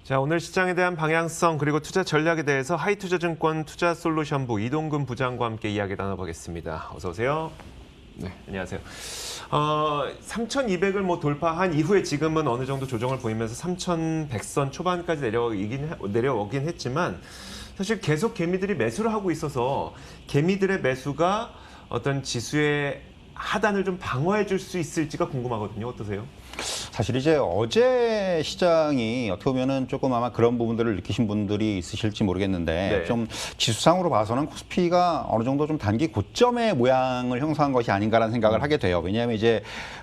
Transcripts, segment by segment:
자, 오늘 시장에 대한 방향성 그리고 투자 전략에 대해서 하이투자증권 투자솔루션부 이동근 부장과 함께 이야기 나눠보겠습니다. 어서 오세요. 네. 안녕하세요. 3,200을 뭐 돌파한 이후에 지금은 어느 정도 조정을 보이면서 3,100선 초반까지 내려오긴 했지만 사실 계속 개미들이 매수를 하고 있어서 개미들의 매수가 어떤 지수의 하단을 좀 방어해 줄 수 있을지가 궁금하거든요. 어떠세요? 사실 이제 어제 시장이 어떻게 보면은 조금 아마 그런 부분들을 느끼신 분들이 있으실지 모르겠는데 네. 좀 지수상으로 봐서는 코스피가 어느 정도 좀 단기 고점의 모양을 형성한 것이 아닌가라는 생각을 하게 돼요. 왜냐하면 이제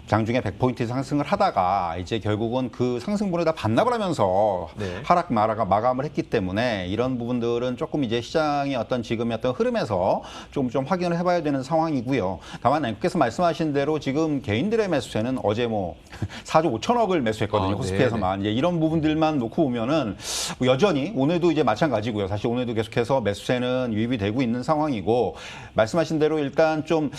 장중에 100포인트 상승을 하다가 이제 결국은 그 상승분에 다 반납을 하면서 네. 하락 마감을 했기 때문에 이런 부분들은 조금 이제 시장의 어떤 지금의 어떤 흐름에서 좀 확인을 해봐야 되는 상황이고요. 다만 앵커께서 말씀하신 대로 지금 개인들의 매수세는 어제 뭐 4조 5천억을 매수했거든요. 코스피에서만. 이제 이런 부분들만 놓고 보면은 뭐 여전히 오늘도 이제 마찬가지고요. 사실 오늘도 계속해서 매수세는 유입이 되고 있는 상황이고 말씀하신 대로 일단 좀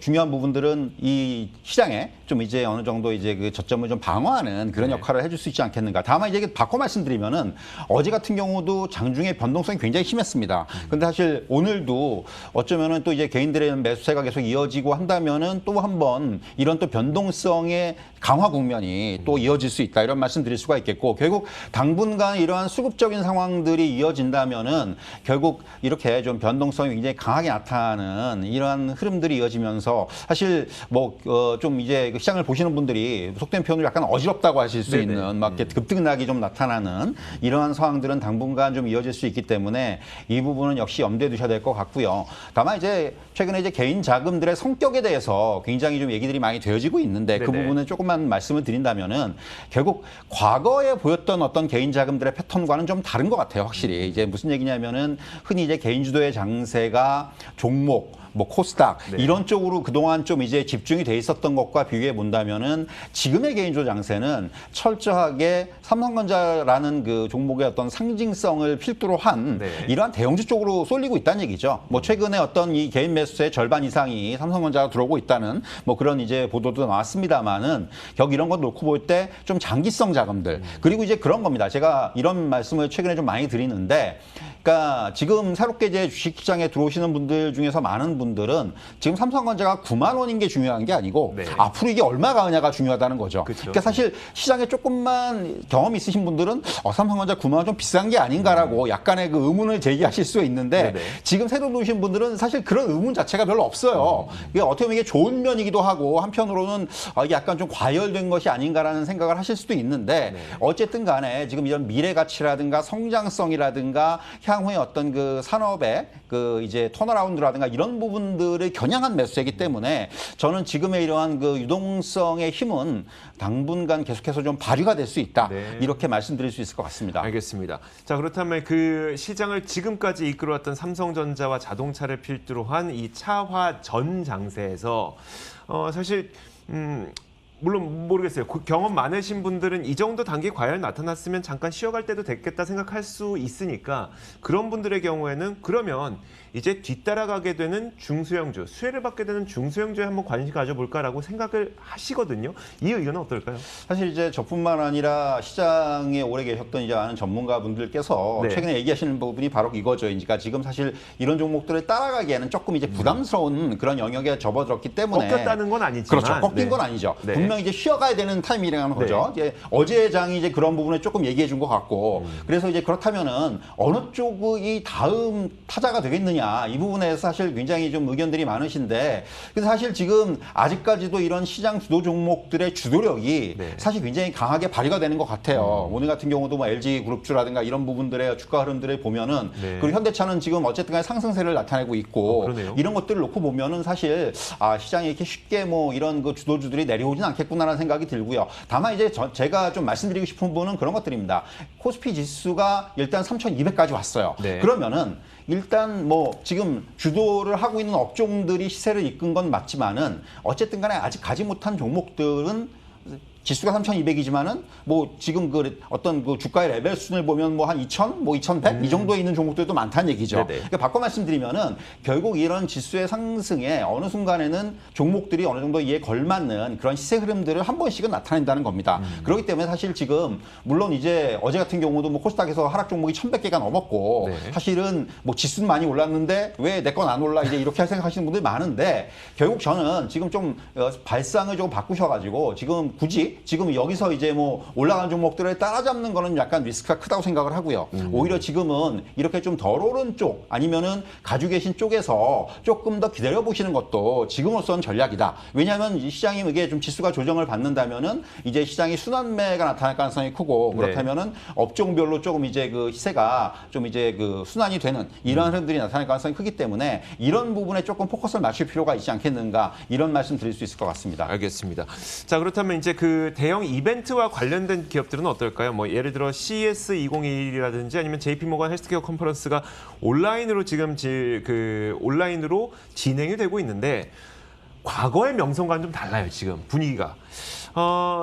중요한 부분들은 이 시장에 좀 이제 어느 정도 이제 그 저점을 좀 방어하는 그런 역할을 해줄 수 있지 않겠는가. 다만 이제 바꿔 말씀드리면은 어제 같은 경우도 장중에 변동성이 굉장히 심했습니다. 근데 사실 오늘도 어쩌면은 또 이제 개인들의 매수세가 계속 이어지고 한다면은 또 한번 이런 또 변동성의 강화 국면이 또 이어질 수 있다 이런 말씀 드릴 수가 있겠고 결국 당분간 이러한 수급적인 상황들이 이어진다면은 결국 이렇게 좀 변동성이 굉장히 강하게 나타나는 이러한 흐름들이 이어지면서 사실 뭐 좀 이제 그 시장을 보시는 분들이 속된 표현으로 약간 어지럽다고 하실 수 있는 막 이렇게 급등락이 좀 나타나는 이러한 상황들은 당분간 좀 이어질 수 있기 때문에 이 부분은 역시 염두에 두셔야 될 것 같고요. 다만 이제 최근에 이제 개인 자금들의 성격에 대해서 굉장히 좀 얘기들이 많이 되어지고 있는데 그 부분은 조금만 말씀을 드린다면은 결국 과거에 보였던 어떤 개인 자금들의 패턴과는 좀 다른 것 같아요. 확실히 이제 무슨 얘기냐면은 흔히 이제 개인 주도의 장세가 종목 뭐 코스닥 이런 쪽으로 그동안 좀 이제 집중이 돼 있었던 것과 비교해 본다면은 지금의 개인주도 장세는 철저하게 삼성전자라는 그 종목의 어떤 상징성을 필두로 한 이러한 대형주 쪽으로 쏠리고 있다는 얘기죠. 뭐 최근에 어떤 이 개인 매수의 절반 이상이 삼성전자가 들어오고 있다는 뭐 그런 이제 보도도 나왔습니다만은 결국 이런 거 놓고 볼 때 좀 장기성 자금들 그리고 이제 그런 겁니다. 제가 이런 말씀을 최근에 좀 많이 드리는데 그러니까 지금 새롭게 이제 주식시장에 들어오시는 분들 중에서 많은 분들은 지금 삼성전자가 9만 원인 게 중요한 게 아니고 앞으로 이게 얼마 가느냐가 중요하다는 거죠. 그러니까 사실 시장에 조금만 경험이 있으신 분들은 삼성전자 9만 원 좀 비싼 게 아닌가라고 약간의 그 의문을 제기하실 수 있는데 지금 새로 들어오신 분들은 사실 그런 의문 자체가 별로 없어요. 이게 어떻게 보면 이게 좋은 면이기도 하고 한편으로는 이게 약간 좀 과열된 것이 아닌가라는 생각을 하실 수도 있는데 어쨌든 간에 지금 이런 미래 가치라든가 성장성이라든가 향후의 어떤 그 산업의 그 이제 턴어라운드라든가 이런 부분들을 겨냥한 매수이기 때문에 저는 지금의 이러한 그 유동성의 힘은 당분간 계속해서 좀 발휘가 될 수 있다. 이렇게 말씀드릴 수 있을 것 같습니다. 알겠습니다. 자, 그렇다면 그 시장을 지금까지 이끌어왔던 삼성전자와 자동차를 필두로 한 이 차화 전 장세에서 사실 물론 모르겠어요. 경험 많으신 분들은 이 정도 단기 과열 나타났으면 잠깐 쉬어갈 때도 됐겠다 생각할 수 있으니까 그런 분들의 경우에는 그러면 이제 뒤따라가게 되는 중소형주, 수혜를 받게 되는 중소형주에 한번 관심 가져볼까라고 생각을 하시거든요. 이 의견은 어떨까요? 사실 이제 저뿐만 아니라 시장에 오래 계셨던 이제 아는 전문가분들께서 최근에 얘기하시는 부분이 바로 이거죠. 그러니까 지금 사실 이런 종목들을 따라가기에는 조금 이제 부담스러운 그런 영역에 접어들었기 때문에 꺾였다는 건 아니지만 그렇죠. 꺾인 건 아니죠. 분명히 이제 쉬어가야 되는 타이밍이라는 거죠. 이제 어제 장이 이제 그런 부분에 조금 얘기해 준 것 같고 그래서 이제 그렇다면은 어느 쪽이 다음 타자가 되겠느냐 이 부분에서 사실 굉장히 좀 의견들이 많으신데 근데 사실 지금 아직까지도 이런 시장 주도 종목들의 주도력이 사실 굉장히 강하게 발휘가 되는 것 같아요. 오늘 같은 경우도 뭐 LG 그룹주라든가 이런 부분들의 주가 흐름들을 보면은 그리고 현대차는 지금 어쨌든 간에 상승세를 나타내고 있고 이런 것들을 놓고 보면은 사실 시장에 이렇게 쉽게 뭐 이런 그 주도주들이 내려오진 않겠구나라는 생각이 들고요. 다만 이제 제가 좀 말씀드리고 싶은 부분은 그런 것들입니다. 코스피 지수가 일단 3,200까지 왔어요. 그러면은 일단 뭐 지금 주도를 하고 있는 업종들이 시세를 이끈 건 맞지만은 어쨌든 간에 아직 가지 못한 종목들은 지수가 3,200이지만은 뭐 지금 그 어떤 그 주가의 레벨 수준을 보면 뭐 한 2,000, 뭐 2,100 이 정도에 있는 종목들도 많다는 얘기죠. 네네. 그러니까 바꿔 말씀드리면은 결국 이런 지수의 상승에 어느 순간에는 종목들이 어느 정도 이에 걸맞는 그런 시세 흐름들을 한 번씩은 나타낸다는 겁니다. 그렇기 때문에 사실 지금 물론 이제 어제 같은 경우도 뭐 코스닥에서 하락 종목이 1,100개가 넘었고 네. 사실은 뭐 지수는 많이 올랐는데 왜 내 건 안 올라 이제 이렇게 생각하시는 분들이 많은데 결국 저는 지금 좀 발상을 좀 바꾸셔가지고 지금 굳이 지금 여기서 이제 뭐 올라간 종목들을 따라잡는 거는 약간 리스크가 크다고 생각을 하고요. 오히려 지금은 이렇게 좀 덜 오른 쪽 아니면은 가지고 계신 쪽에서 조금 더 기다려 보시는 것도 지금으로서는 전략이다. 왜냐하면 이 시장이 이게 좀 지수가 조정을 받는다면은 이제 시장이 순환매가 나타날 가능성이 크고 그렇다면은 업종별로 조금 이제 그 시세가 좀 이제 그 순환이 되는 이러한 흐름들이 나타날 가능성이 크기 때문에 이런 부분에 조금 포커스를 맞출 필요가 있지 않겠는가 이런 말씀 드릴 수 있을 것 같습니다. 알겠습니다. 자, 그렇다면 이제 그 대형 이벤트와 관련된 기업들은 어떨까요? 뭐 예를 들어 CES 2021이라든지 아니면 JP모건 헬스케어 컨퍼런스가 온라인으로 지금 온라인으로 진행이 되고 있는데 과거의 명성과는 좀 달라요, 지금 분위기가.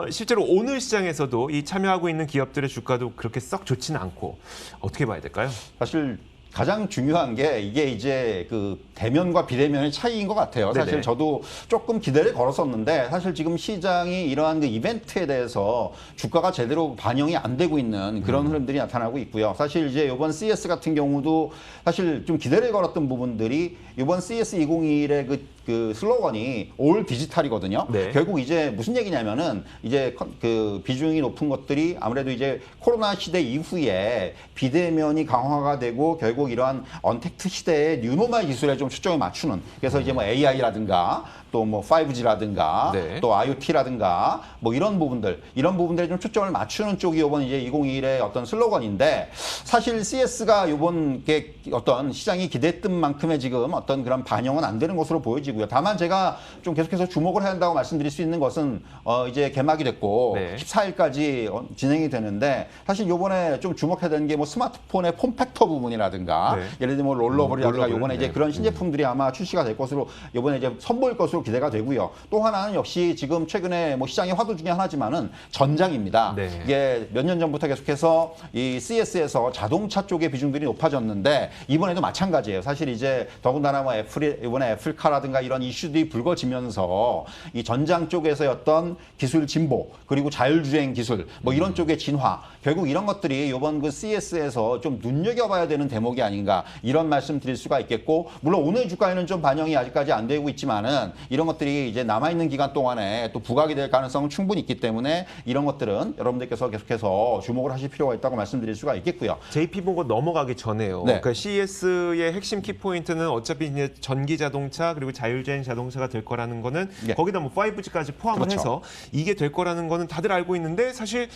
실제로 오늘 시장에서도 이 참여하고 있는 기업들의 주가도 그렇게 썩 좋지는 않고 어떻게 봐야 될까요? 사실 가장 중요한 게 이게 이제 그 대면과 비대면의 차이인 것 같아요. 사실 네네. 저도 조금 기대를 걸었었는데 사실 지금 시장이 이러한 그 이벤트에 대해서 주가가 제대로 반영이 안 되고 있는 그런 흐름들이 나타나고 있고요. 사실 이제 이번 CS 같은 경우도 사실 좀 기대를 걸었던 부분들이 이번 CS 2021의 그 슬로건이 올 디지털이거든요. 네. 결국 이제 무슨 얘기냐면은 이제 그 비중이 높은 것들이 아무래도 이제 코로나 시대 이후에 비대면이 강화가 되고 결국 이러한 언택트 시대의 뉴노멀 기술에 좀 초점을 맞추는 그래서 이제 뭐 AI라든가 또 뭐 5G라든가 네. 또 IoT라든가 뭐 이런 부분들에 좀 초점을 맞추는 쪽이 이번 이제 2021의 어떤 슬로건인데 사실 CS가 이번 게 어떤 시장이 기대했던 만큼의 지금 어떤 그런 반영은 안 되는 것으로 보여지고요. 다만 제가 좀 계속해서 주목을 해야 한다고 말씀드릴 수 있는 것은 이제 개막이 됐고 네. 14일까지 진행이 되는데 사실 요번에 좀 주목해야 되는 게 뭐 스마트폰의 폼팩터 부분이라든가 네. 예를 들면 뭐 롤러블이라든가 롤러블, 요번에 네. 이제 그런 신제품들이 아마 출시가 될 것으로 요번에 이제 선보일 것으로 기대가 되고요. 또 하나는 역시 지금 최근에 뭐 시장의 화두 중에 하나지만은 전장입니다. 네. 이게 몇 년 전부터 계속해서 이 CS에서 자동차 쪽의 비중들이 높아졌는데 이번에도 마찬가지예요. 사실 이제 더군다나 뭐 이번에 애플카라든가 이런 이슈들이 불거지면서 이 전장 쪽에서의 어떤 기술 진보 그리고 자율주행 기술 뭐 이런 쪽의 진화 결국 이런 것들이 이번 그 CS에서 좀 눈여겨봐야 되는 대목이 아닌가 이런 말씀 드릴 수가 있겠고 물론 오늘 주가에는 좀 반영이 아직까지 안 되고 있지만은 이런 것들이 이제 남아있는 기간 동안에 또 부각이 될 가능성은 충분히 있기 때문에 이런 것들은 여러분들께서 계속해서 주목을 하실 필요가 있다고 말씀드릴 수가 있겠고요. JP모건 넘어가기 전에요. 네. 그러니까 CES의 핵심 키포인트는 어차피 이제 전기 자동차 그리고 자율주행 자동차가 될 거라는 거는 예. 거기다 뭐 5G까지 포함을 그렇죠. 해서 이게 될 거라는 거는 다들 알고 있는데 사실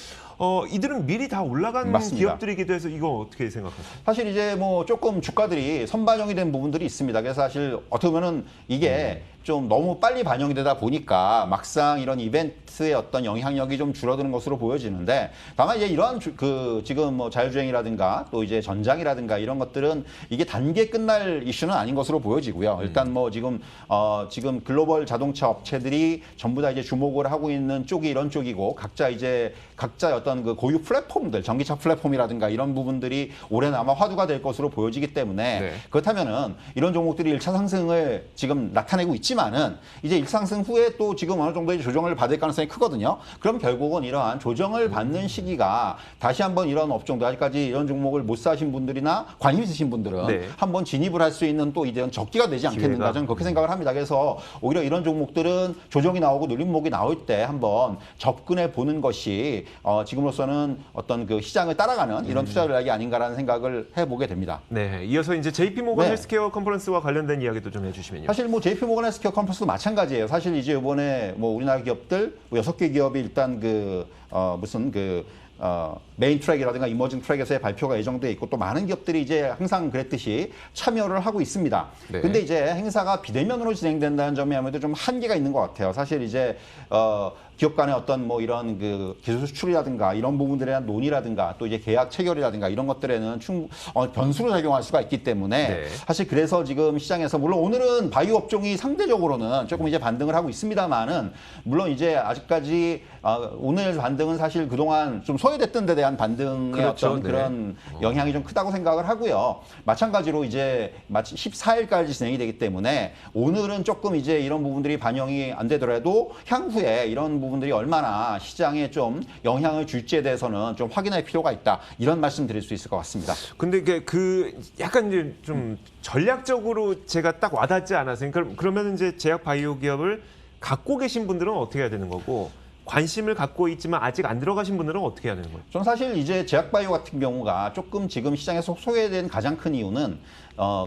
이들은 미리 다 올라간 맞습니다. 기업들이기도 해서 이거 어떻게 생각하세요? 사실 이제 뭐 조금 주가들이 선반영이 된 부분들이 있습니다. 그래서 사실 어떻게 보면은 이게 좀 너무 빨리 반영이 되다 보니까 막상 이런 이벤트의 어떤 영향력이 좀 줄어드는 것으로 보여지는데 다만 이제 이러한 지금 뭐 자율주행이라든가 또 이제 전장이라든가 이런 것들은 이게 단계 끝날 이슈는 아닌 것으로 보여지고요. 일단 뭐 지금 글로벌 자동차 업체들이 전부 다 이제 주목을 하고 있는 쪽이 이런 쪽이고 각자의 어떤 그 고유 플랫폼들, 전기차 플랫폼이라든가 이런 부분들이 올해는 아마 화두가 될 것으로 보여지기 때문에 네. 그렇다면은 이런 종목들이 1차 상승을 지금 나타내고 있지만은 이제 1차 상승 후에 또 지금 어느 정도의 조정을 받을 가능성이 크거든요. 그럼 결국은 이러한 조정을 받는 시기가 다시 한번 이런 업종들 아직까지 이런 종목을 못 사신 분들이나 관심 있으신 분들은 네. 한번 진입을 할 수 있는 또 이제 적기가 되지 않겠는가 기회가. 저는 그렇게 생각을 합니다. 그래서 오히려 이런 종목들은 조정이 나오고 눌림목이 나올 때 한번 접근해 보는 것이 지금으로서는 어떤 그 시장을 따라가는 이런 투자 전략이 아닌가라는 생각을 해보게 됩니다. 네, 이어서 이제 JP모건 네. 헬스케어 컨퍼런스와 관련된 이야기도 좀 해주시면요. 사실 뭐 JP모건 헬스케어 컨퍼런스도 마찬가지예요. 사실 이제 이번에 뭐 우리나라 기업들 뭐 6개 기업이 일단 메인 트랙이라든가 이머징 트랙에서의 발표가 예정돼 있고 또 많은 기업들이 이제 항상 그랬듯이 참여를 하고 있습니다. 네. 근데 이제 행사가 비대면으로 진행된다는 점이 아무래도 좀 한계가 있는 것 같아요. 사실 이제 기업 간의 어떤 뭐 이런 그 기술 수출이라든가 이런 부분들에 대한 논의라든가 또 이제 계약 체결이라든가 이런 것들에는 변수로 작용할 수가 있기 때문에 네. 사실 그래서 지금 시장에서 물론 오늘은 바이오 업종이 상대적으로는 조금 이제 반등을 하고 있습니다만은 물론 이제 아직까지 오늘 반등은 사실 그동안 좀 소외됐던 데 대한 반등의 그렇죠. 어떤 네. 그런 영향이 좀 크다고 생각을 하고요. 마찬가지로 이제 마치 14일까지 진행이 되기 때문에 오늘은 조금 이제 이런 부분들이 반영이 안 되더라도 향후에 이런 부분들이 얼마나 시장에 좀 영향을 줄지에 대해서는 좀 확인할 필요가 있다. 이런 말씀 드릴 수 있을 것 같습니다. 근데 이게 그 약간 이제 좀 전략적으로 제가 딱 와닿지 않아서 그러면 이제 제약 바이오 기업을 갖고 계신 분들은 어떻게 해야 되는 거고 관심을 갖고 있지만 아직 안 들어가신 분들은 어떻게 해야 되는 거예요? 저는 사실 이제 제약바이오 같은 경우가 조금 지금 시장에서 소외된 가장 큰 이유는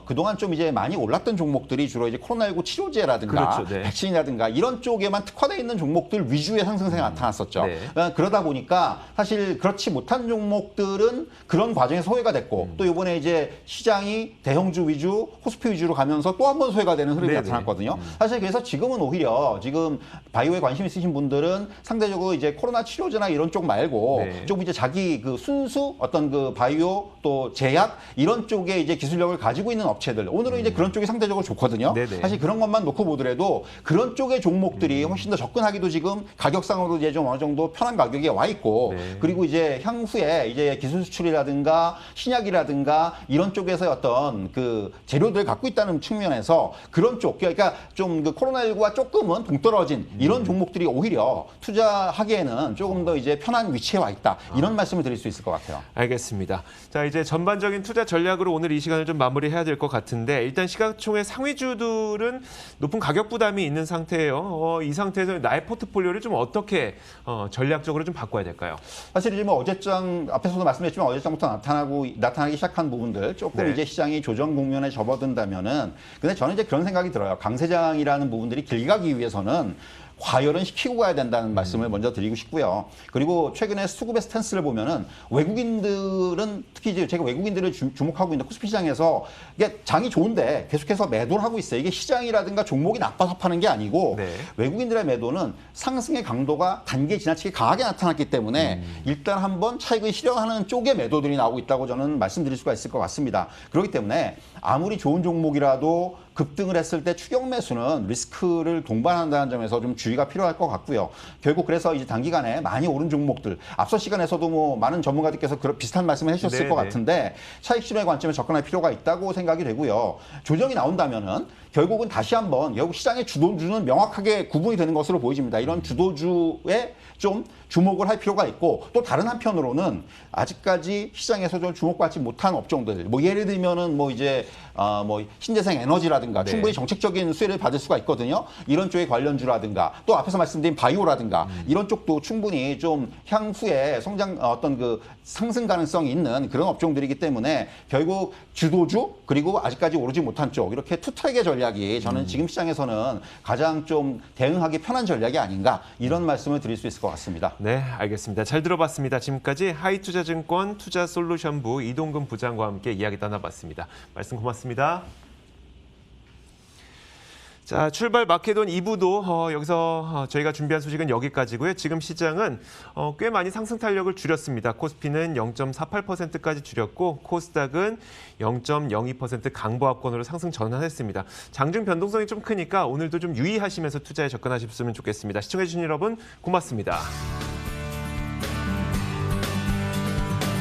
그동안 좀 이제 많이 올랐던 종목들이 주로 이제 코로나19 치료제라든가 그렇죠, 네. 백신이라든가 이런 쪽에만 특화되어 있는 종목들 위주의 상승세가 나타났었죠. 네. 그러다 보니까 사실 그렇지 못한 종목들은 그런 과정에 소외가 됐고 또 이번에 이제 시장이 대형주 위주, 코스피 위주로 가면서 또 한 번 소외가 되는 흐름이 네네. 나타났거든요. 사실 그래서 지금은 오히려 지금 바이오에 관심 있으신 분들은 상대적으로 이제 코로나 치료제나 이런 쪽 말고 네. 좀 이제 자기 그 순수 어떤 그 바이오 또 제약 이런 쪽에 이제 기술력을 가지고 있는 업체들 오늘은 이제 그런 쪽이 상대적으로 좋거든요. 네네. 사실 그런 것만 놓고 보더라도 그런 쪽의 종목들이 훨씬 더 접근하기도 지금 가격상으로 이제 좀 어느 정도 편한 가격에 와 있고 네. 그리고 이제 향후에 이제 기술 수출이라든가 신약이라든가 이런 쪽에서 어떤 그 재료들을 갖고 있다는 측면에서 그런 쪽 그러니까 좀 그 코로나19와 조금은 동떨어진 이런 종목들이 오히려 투자하기에는 조금 더 이제 편한 위치에 와 있다. 이런 말씀을 드릴 수 있을 것 같아요. 알겠습니다. 자, 이제 전반적인 투자 전략으로 오늘 이 시간을 좀 마무리해야 될 것 같은데 일단 시가총액 상위주들은 높은 가격 부담이 있는 상태예요. 이 상태에서 나의 포트폴리오를 좀 어떻게 전략적으로 좀 바꿔야 될까요? 사실 이제 뭐 어제장 앞에서도 말씀드렸지만 어제장부터 나타나기 시작한 부분들 조금 네. 이제 시장이 조정 국면에 접어든다면은 근데 저는 이제 그런 생각이 들어요. 강세장이라는 부분들이 길 가기 위해서는 과열은 시키고 가야 된다는 말씀을 먼저 드리고 싶고요. 그리고 최근에 수급의 스탠스를 보면은 외국인들은 특히 이제 제가 외국인들을 주목하고 있는 코스피 시장에서 이게 장이 좋은데 계속해서 매도를 하고 있어요. 이게 시장이라든가 종목이 나빠서 파는 게 아니고 네. 외국인들의 매도는 상승의 강도가 단계 지나치게 강하게 나타났기 때문에 일단 한번 차익을 실현하는 쪽의 매도들이 나오고 있다고 저는 말씀드릴 수가 있을 것 같습니다. 그렇기 때문에 아무리 좋은 종목이라도 급등을 했을 때 추격 매수는 리스크를 동반한다는 점에서 좀 주의가 필요할 것 같고요. 결국 그래서 이제 단기간에 많이 오른 종목들 앞서 시간에서도 뭐 많은 전문가들께서 비슷한 말씀을 해주셨을 것 같은데 차익 실현의 관점에 접근할 필요가 있다고 생각이 되고요. 조정이 나온다면은 결국은 다시 한번 결국 시장의 주도주는 명확하게 구분이 되는 것으로 보여집니다. 이런 주도주에 좀 주목을 할 필요가 있고 또 다른 한편으로는 아직까지 시장에서 좀 주목받지 못한 업종들 뭐 예를 들면은 뭐 이제 뭐 신재생 에너지라든가 네. 충분히 정책적인 수혜를 받을 수가 있거든요. 이런 쪽의 관련주라든가 또 앞에서 말씀드린 바이오라든가 이런 쪽도 충분히 좀 향후에 성장 어떤 그 상승 가능성이 있는 그런 업종들이기 때문에 결국 주도주 그리고 아직까지 오르지 못한 쪽 이렇게 투트랙의 전략이 저는 지금 시장에서는 가장 좀 대응하기 편한 전략이 아닌가 이런 말씀을 드릴 수 있을 것 같습니다. 네, 알겠습니다. 잘 들어봤습니다. 지금까지 하이투자증권 투자솔루션부 이동근 부장과 함께 이야기 나눠봤습니다. 말씀 고맙습니다. 자, 출발 마켓온 2부도 여기서 저희가 준비한 소식은 여기까지고요. 지금 시장은 꽤 많이 상승 탄력을 줄였습니다. 코스피는 0.48%까지 줄였고 코스닥은 0.02% 강보합권으로 상승 전환했습니다. 장중 변동성이 좀 크니까 오늘도 좀 유의하시면서 투자에 접근하셨으면 좋겠습니다. 시청해주신 여러분 고맙습니다.